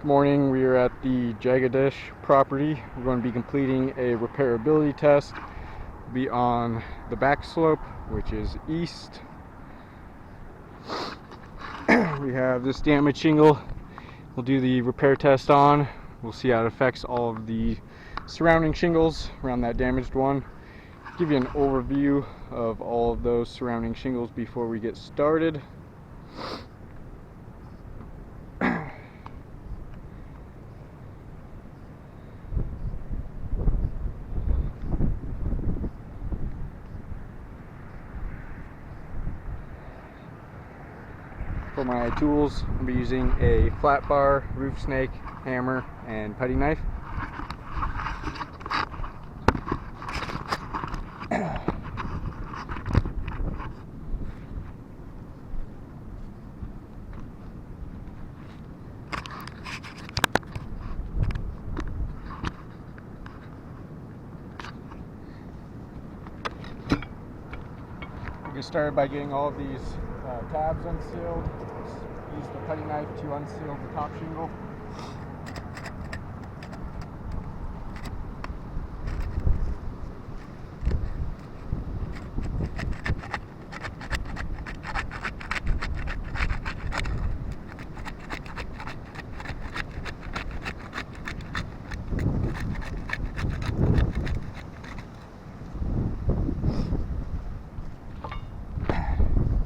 Good morning. We are at the Jagadish property. We're going to be completing a repairability test. We'll be on the back slope, which is east. We have this damaged shingle. We'll do the repair test on. We'll see how it affects all of the surrounding shingles around that damaged one. Give you an overview of all of those surrounding shingles before we get started. For my tools, I'll be using a flat bar, roof snake, hammer, and putty knife. We'll get started by getting all of these tabs unsealed. Use the putty knife to unseal the top shingle.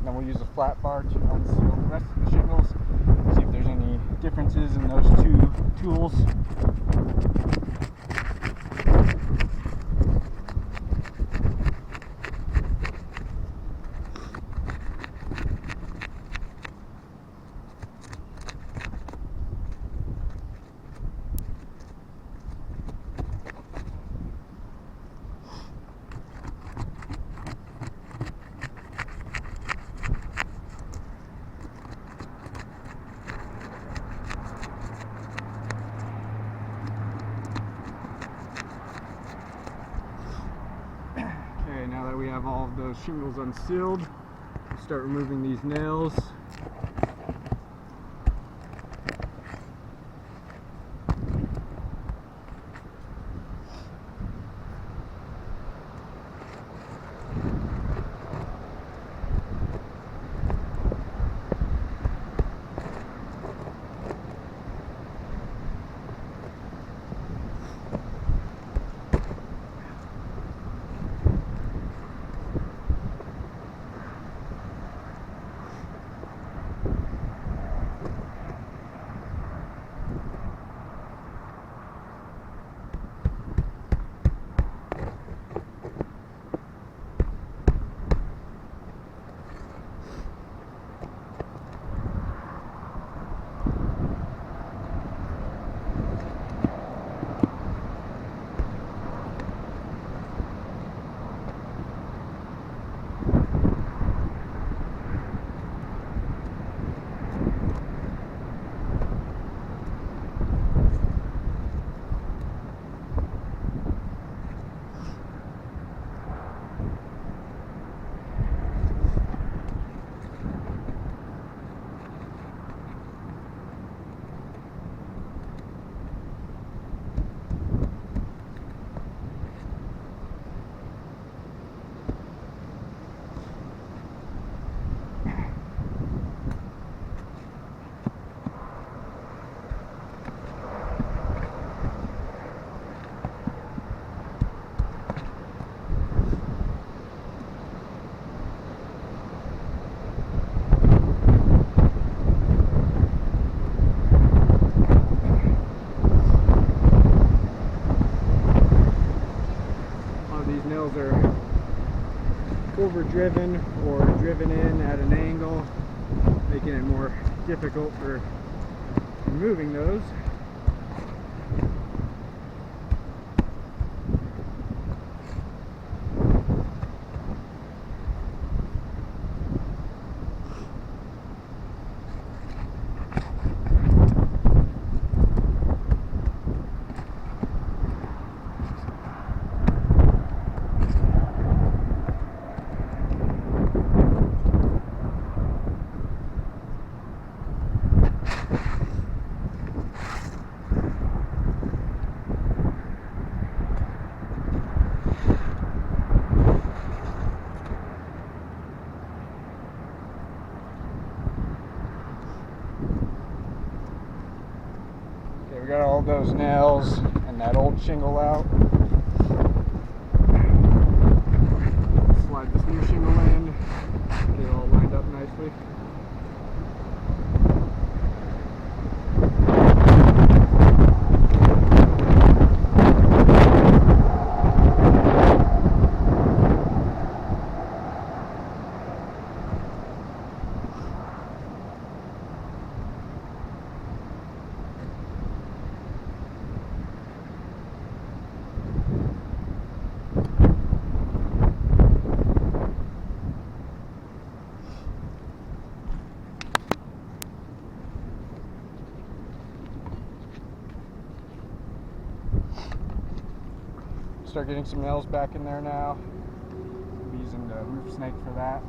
Then we'll use a flat bar to unseal the rest of the shingles. See if there's any differences in those two tools. Okay, now that we have all of those shingles unsealed, we'll start removing these nails. Nails are overdriven or driven in at an angle, making it more difficult for removing those. we got all those nails and that old shingle out. Slide this new shingle in, get it all lined up nicely. Start getting some nails back in there now. I'm using the Roof Snake for that.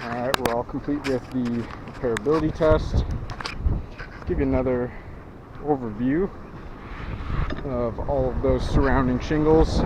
Alright, we're all complete with the repairability test. Give you another overview of all of those surrounding shingles.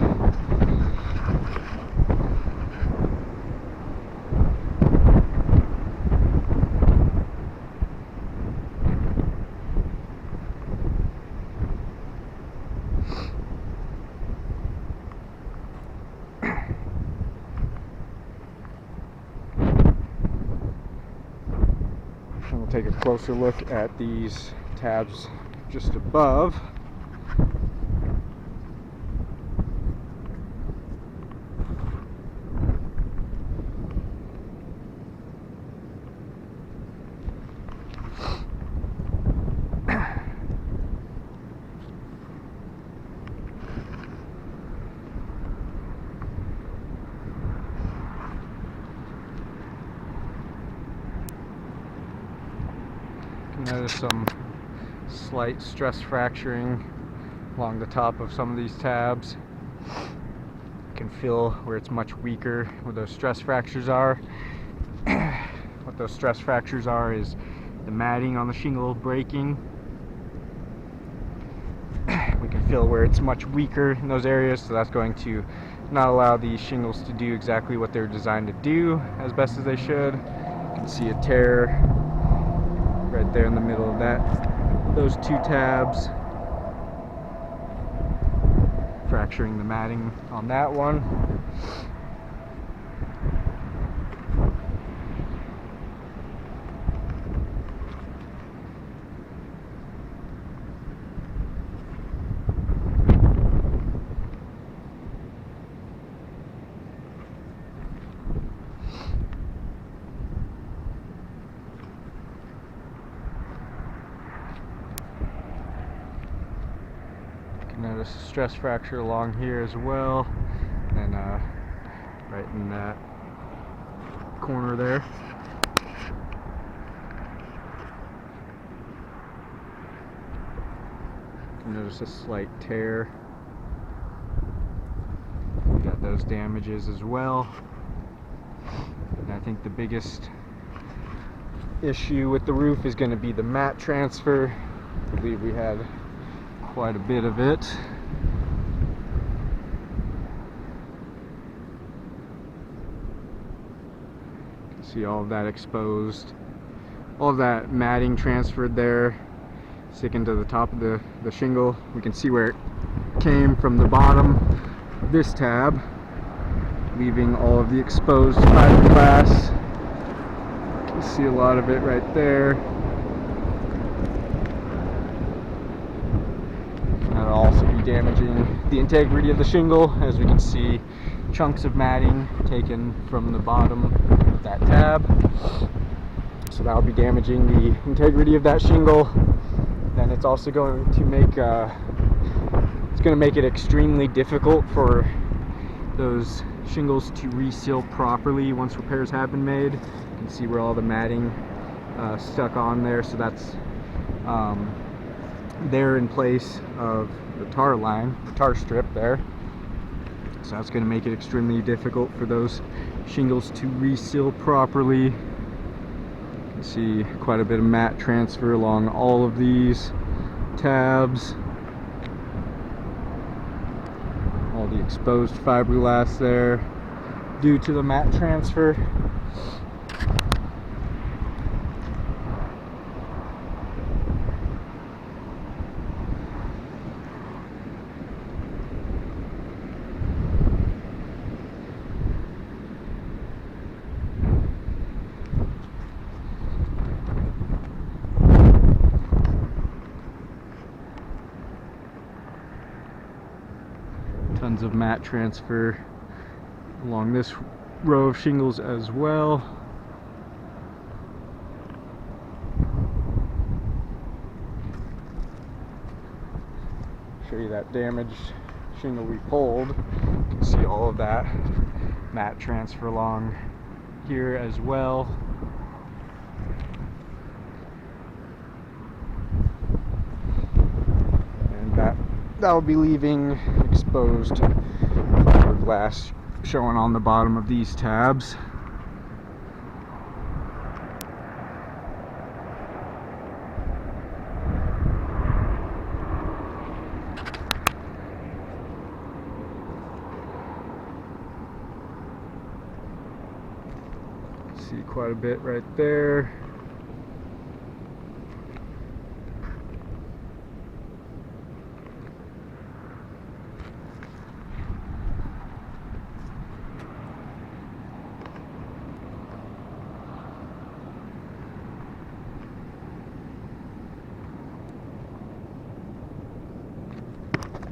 And we'll take a closer look at these tabs just above. Notice some slight stress fracturing along the top of some of these tabs. You can feel where it's much weaker, where those stress fractures are. What those stress fractures are is the matting on the shingle breaking. We can feel where it's much weaker in those areas, so that's going to not allow these shingles to do exactly what they're designed to do as best as they should. You can see a tear right there in the middle of those two tabs. fracturing the matting on that one. Notice a stress fracture along here as well, and right in that corner there. Notice a slight tear. We got those damages as well. And I think the biggest issue with the roof is going to be the mat transfer. I believe we had quite a bit of it. You can see all of that exposed, all of that matting transferred there, sticking to the top of the shingle. We can see where it came from the bottom of this tab, leaving all of the exposed fiberglass. You can see a lot of it right there. That'll also be damaging the integrity of the shingle, as we can see chunks of matting taken from the bottom of that tab. So that'll be damaging the integrity of that shingle. Then it's also going to make it extremely difficult for those shingles to reseal properly once repairs have been made. You can see where all the matting stuck on there, so that's there in place of the tar line, the tar strip there. So that's going to make it extremely difficult for those shingles to reseal properly. You can see quite a bit of mat transfer along all of these tabs. All the exposed fiberglass there due to the mat transfer. Tons of mat transfer along this row of shingles as well. Show you that damaged shingle we pulled. You can see all of that mat transfer along here as well. And that will be leaving exposed fiberglass showing on the bottom of these tabs. See quite a bit right there.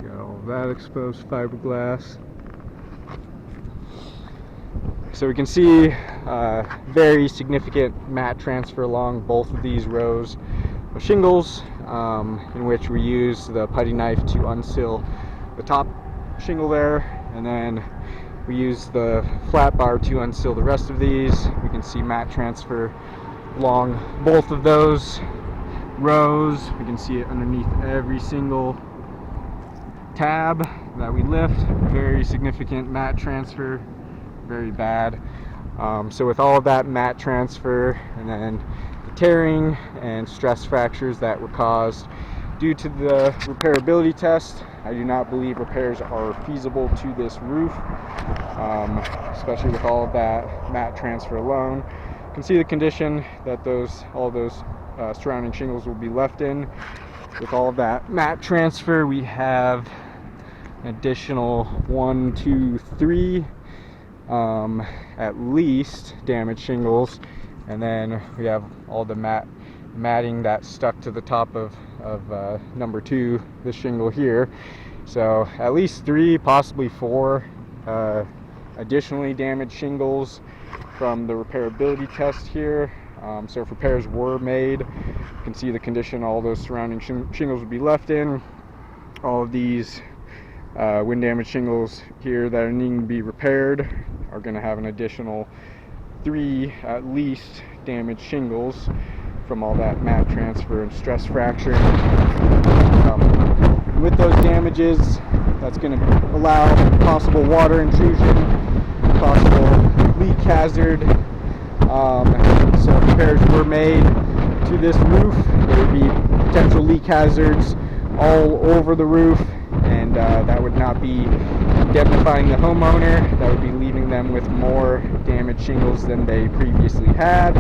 Got all of that exposed fiberglass. So we can see very significant mat transfer along both of these rows of shingles, in which we use the putty knife to unseal the top shingle there, and then we use the flat bar to unseal the rest of these. We can see mat transfer along both of those rows. We can see it underneath every single tab that we lift. Very significant mat transfer, very bad. So with all of that mat transfer and then the tearing and stress fractures that were caused due to the repairability test, I do not believe repairs are feasible to this roof, especially with all of that mat transfer alone. You can see the condition that all those surrounding shingles will be left in. With all of that mat transfer, we have additional 1, 2, 3 at least damaged shingles, and then we have all the matting that stuck to the top of number 2, this shingle here. So at least 3, possibly 4 additionally damaged shingles from the repairability test here. So if repairs were made, you can see the condition all those surrounding shingles would be left in. All of these wind damage shingles here that are needing to be repaired are going to have an additional 3 at least damaged shingles from all that mat transfer and stress fracture. With those damages, that's going to allow possible water intrusion, possible leak hazard. So if repairs were made to this roof, there would be potential leak hazards all over the roof, and that would not be indemnifying the homeowner. That would be leaving them with more damaged shingles than they previously had.